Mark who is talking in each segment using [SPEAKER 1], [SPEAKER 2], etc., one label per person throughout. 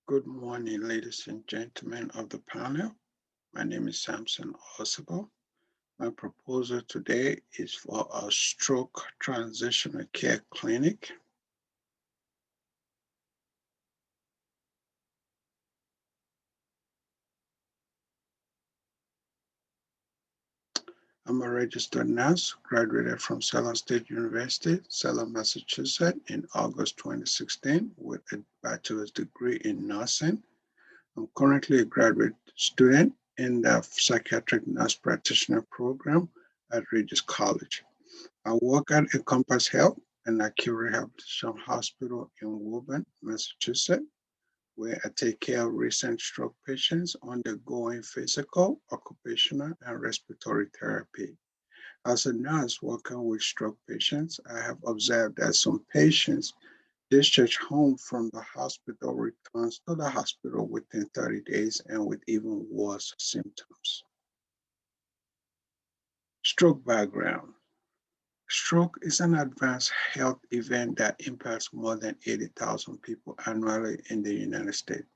[SPEAKER 1] Good morning, ladies and gentlemen of the panel. My name is Samson Osabo. My proposal today is for a stroke transitional care clinic. I'm a registered nurse, graduated from Salem State University, Salem, Massachusetts in August 2016 with a bachelor's degree in nursing. I'm currently a graduate student in the psychiatric nurse practitioner program at Regis College. I work at Encompass Health, an acute rehabilitation hospital in Woburn, Massachusetts, where I take care of recent stroke patients undergoing physical, occupational, and respiratory therapy. As a nurse working with stroke patients, I have observed that some patients discharged home from the hospital returns to the hospital within 30 days and with even worse symptoms. Stroke background. Stroke is an advanced health event that impacts more than 80,000 people annually in the United States.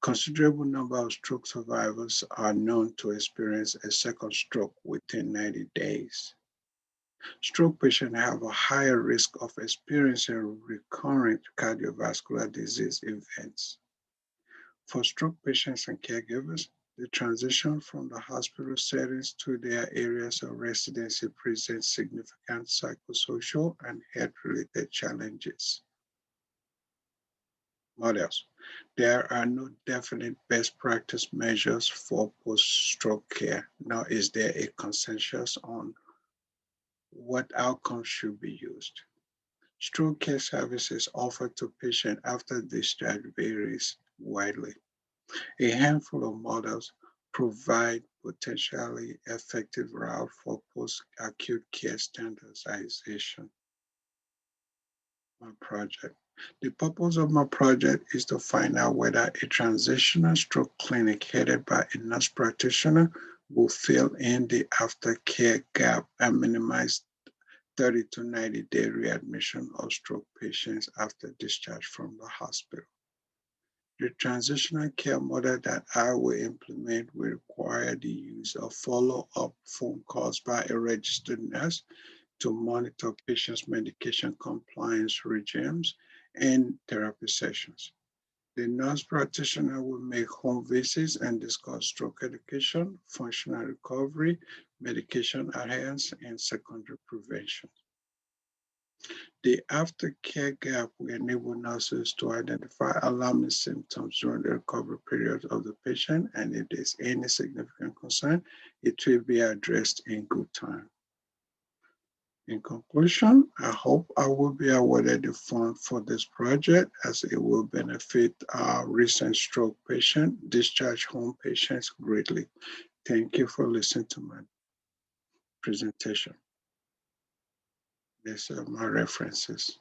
[SPEAKER 1] Considerable number of stroke survivors are known to experience a second stroke within 90 days. Stroke patients have a higher risk of experiencing recurrent cardiovascular disease events. For stroke patients and caregivers, the transition from the hospital settings to their areas of residency presents significant psychosocial and health-related challenges. Models. There are no definite best practice measures for post-stroke care, nor is there a consensus on what outcomes should be used. Stroke care services offered to patients after discharge varies widely. A handful of models provide potentially effective route for post-acute care standardization. My project. The purpose of my project is to find out whether a transitional stroke clinic headed by a nurse practitioner will fill in the aftercare gap and minimize 30 to 90-day readmission of stroke patients after discharge from the hospital. The transitional care model that I will implement will require the use of follow-up phone calls by a registered nurse to monitor patients' medication compliance regimes and therapy sessions. The nurse practitioner will make home visits and discuss stroke education, functional recovery, medication adherence, and secondary prevention. The aftercare gap will enable nurses to identify alarming symptoms during the recovery period of the patient, and if there's any significant concern, it will be addressed in good time. In conclusion, I hope I will be awarded the fund for this project as it will benefit our recent stroke patient, discharge home patients greatly. Thank you for listening to my presentation. These are my references.